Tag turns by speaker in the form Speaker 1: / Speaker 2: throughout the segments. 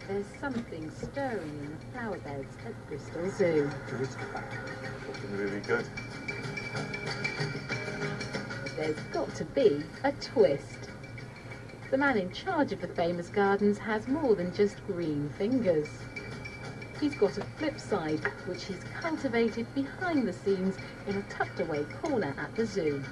Speaker 1: There's something stirring in the flower beds at Bristol Zoo.
Speaker 2: Looking really good.
Speaker 1: There's got to be a twist. The man in charge of the famous gardens has more than just green fingers. He's got a flip side, which he's cultivated behind the scenes in a tucked away corner at the zoo.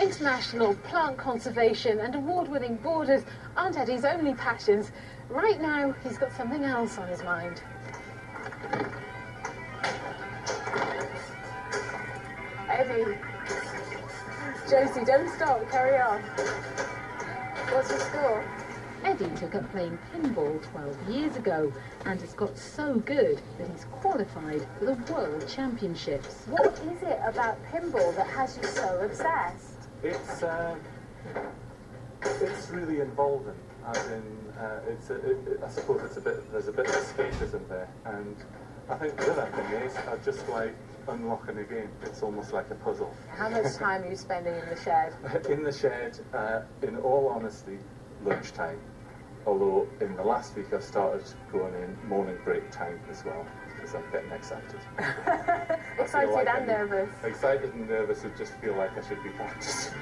Speaker 3: International plant conservation and award-winning borders aren't Eddie's only passions. Right now, he's got something else on his mind. Eddie. Josie, don't stop, carry on. What's your score?
Speaker 1: Eddie took up playing pinball 12 years ago and has got so good that he's qualified for the World Championships.
Speaker 3: What is it about pinball that has you so obsessed?
Speaker 2: It's really involving, as in, I suppose there's a bit of escapism there, and I think the other thing is, I just like unlocking a game. It's almost like a puzzle.
Speaker 3: How much time are you spending in the shed?
Speaker 2: In the shed, in all honesty, lunchtime. Although in the last week I've started going in morning break time as well, because I'm getting excited.
Speaker 3: Excited and nervous.
Speaker 2: Excited and nervous, I just feel like I should be practicing.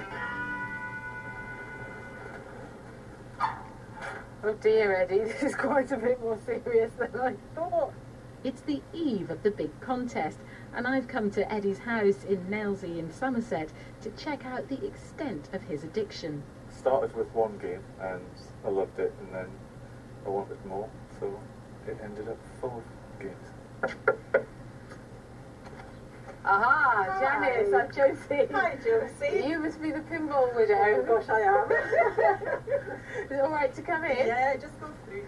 Speaker 3: Oh dear, Eddie, this is quite a bit more serious than I thought.
Speaker 1: It's the eve of the big contest, and I've come to Eddie's house in Nailsea in Somerset to check out the extent of his addiction.
Speaker 2: Started with one game and I loved it, and then I wanted more, so it ended up full of games.
Speaker 3: Aha, Janice, I'm Josie.
Speaker 4: Hi, Josie.
Speaker 3: You must be the pinball widow.
Speaker 4: Oh gosh, I am.
Speaker 3: Is it all right to come in?
Speaker 4: Yeah, just go through.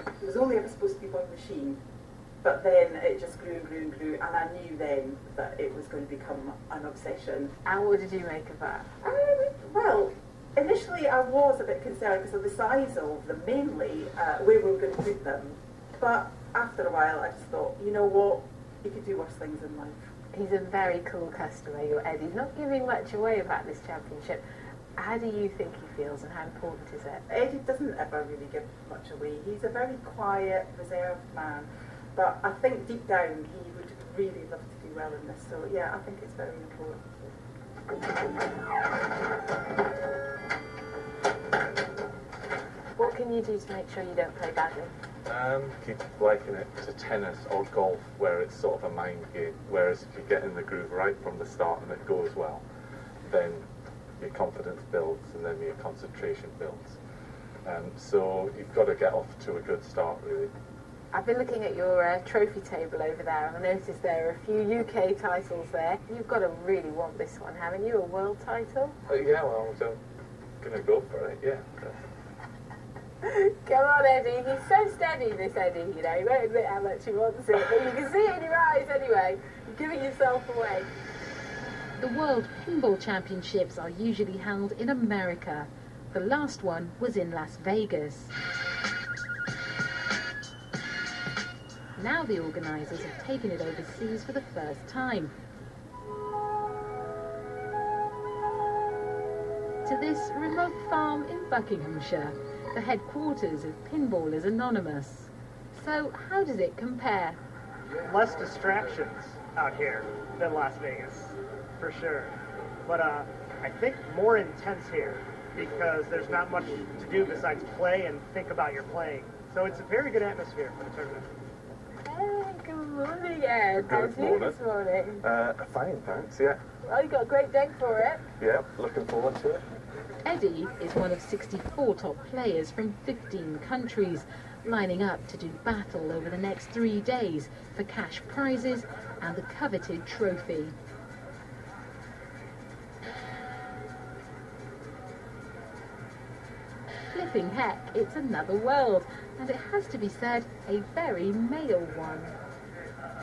Speaker 4: It was only ever supposed to be one machine, but then it just grew and grew and grew, and I knew then that it was going to become an obsession.
Speaker 3: And what did you make of that?
Speaker 4: Well, initially I was a bit concerned because of the size of them, mainly where we were going to put them, but after a while I just thought, you know what, you could do worse things in life.
Speaker 3: He's a very cool customer, your Eddie. He's not giving much away about this championship. How do you think he feels and how important is it?
Speaker 4: Eddie doesn't ever really give much away. He's a very quiet, reserved man, but I think deep down he would really love to do well in this, so yeah, I think it's very important.
Speaker 3: What can you do to make sure you don't play badly?
Speaker 2: Keep liking it to tennis or golf, where it's sort of a mind game, whereas if you get in the groove right from the start and it goes well, then your confidence builds and then your concentration builds. So you've got to get off to a good start, really.
Speaker 3: I've been looking at your trophy table over there, and I noticed there are a few UK titles there. You've got to really want this one, haven't you? A world title?
Speaker 2: Yeah, well, I'm going to go for it, yeah.
Speaker 3: Come on, Eddie. He's so steady, this Eddie, you know. He won't admit how much he wants it, but you can see it in your eyes anyway. You're giving yourself away.
Speaker 1: The World Pinball Championships are usually held in America. The last one was in Las Vegas. Now the organisers have taken it overseas for the first time. To this remote farm in Buckinghamshire, the headquarters of Pinballers Anonymous. So how does it compare?
Speaker 5: Less distractions out here than Las Vegas, for sure. But I think more intense here because there's not much to do besides play and think about your playing. So it's a very good atmosphere for the tournament.
Speaker 3: Hey, good morning, Ed. How's you this morning?
Speaker 2: Fine, thanks, yeah.
Speaker 3: Well, you got a great deck for it.
Speaker 2: Yeah, looking forward to it.
Speaker 1: Eddie is one of 64 top players from 15 countries, lining up to do battle over the next 3 days for cash prizes and the coveted trophy. Flipping heck, it's another world, and it has to be said, a very male one.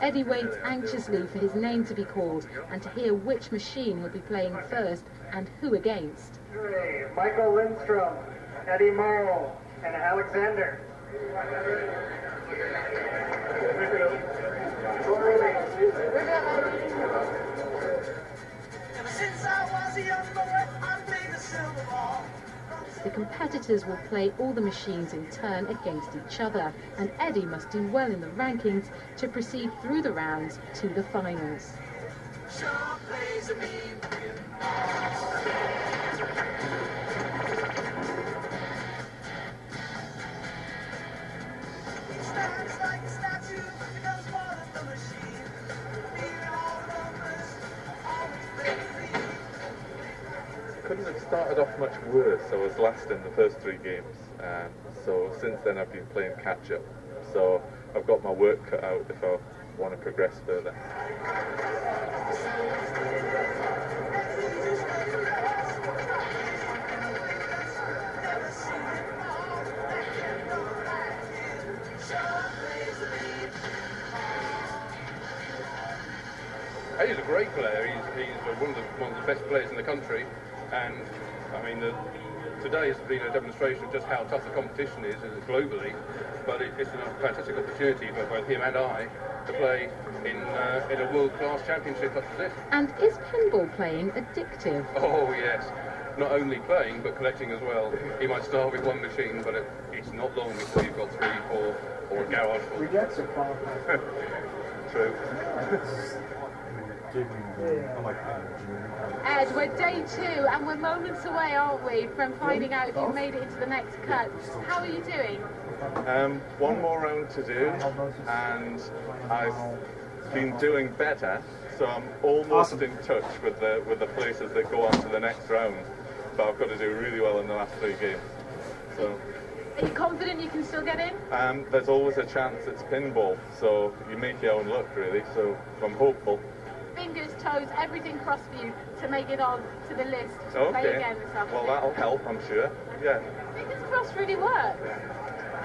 Speaker 1: Eddie waits anxiously for his name to be called and to hear which machine he'll be playing first and who against.
Speaker 5: Michael Lindstrom, Eddie Morrow, and Alexander.
Speaker 6: Ever since I was a young boy,
Speaker 1: The competitors will play all the machines in turn against each other, and Eddie must do well in the rankings to proceed through the rounds to the finals.
Speaker 2: Couldn't have started off much worse. I was last in the first 3 games, so since then I've been playing catch up. So I've got my work cut out if I want to progress further.
Speaker 6: He's a great player. He's one of the best players in the country, and I mean today has been a demonstration of just how tough the competition is globally. But it's a fantastic opportunity for both him and I to play in a world-class championship such as this.
Speaker 1: And is pinball playing addictive?
Speaker 6: Oh yes, not only playing but collecting as well. He might start with one machine, but it's not long before you've got 3, 4, or a garage full. True.
Speaker 3: Ed, we're day 2 and we're moments away, aren't we, from finding out if you've made it into the next cut. How are you doing?
Speaker 2: One more round to do, and I've been doing better, so I'm almost in touch with the places that go on to the next round. But I've got to do really well in the last 3 games. So.
Speaker 3: Are you confident you can still get in?
Speaker 2: There's always a chance. It's pinball, so you make your own luck, really. So I'm hopeful.
Speaker 3: Fingers, toes, everything crossed for you to make it on to the list to play again this afternoon.
Speaker 2: Well, that'll help, I'm sure. Yeah.
Speaker 3: Fingers crossed really works.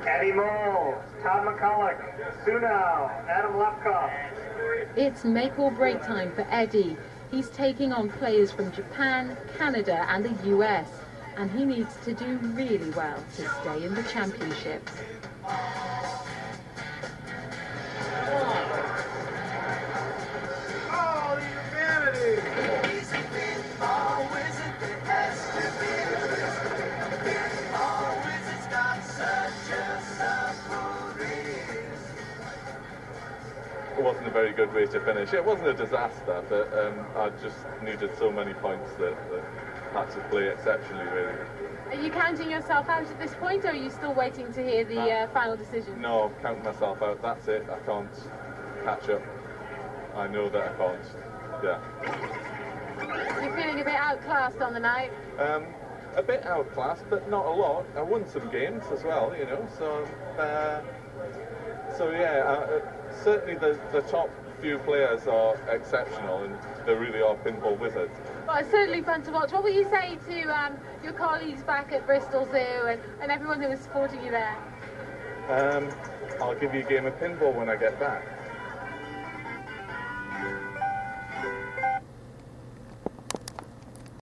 Speaker 5: Eddie Mole, Todd McCulloch, Suno, Adam Lepkoff.
Speaker 1: It's make or break time for Eddie. He's taking on players from Japan, Canada and the US, and he needs to do really well to stay in the championships.
Speaker 2: It wasn't a very good way to finish. It wasn't a disaster, but I just needed so many points that I had to play exceptionally, really.
Speaker 3: Are you counting yourself out at this point, or are you still waiting to hear the final decision?
Speaker 2: No, counting myself out. That's it. I can't catch up. I know that I can't. Yeah.
Speaker 3: You're feeling a bit outclassed on the night?
Speaker 2: A bit outclassed, but not a lot. I won some games as well, you know. So yeah. Certainly the top few players are exceptional, and they really are pinball wizards.
Speaker 3: Well, it's certainly fun to watch. What will you say to your colleagues back at Bristol Zoo and everyone who was supporting you there?
Speaker 2: I'll give you a game of pinball when I get back.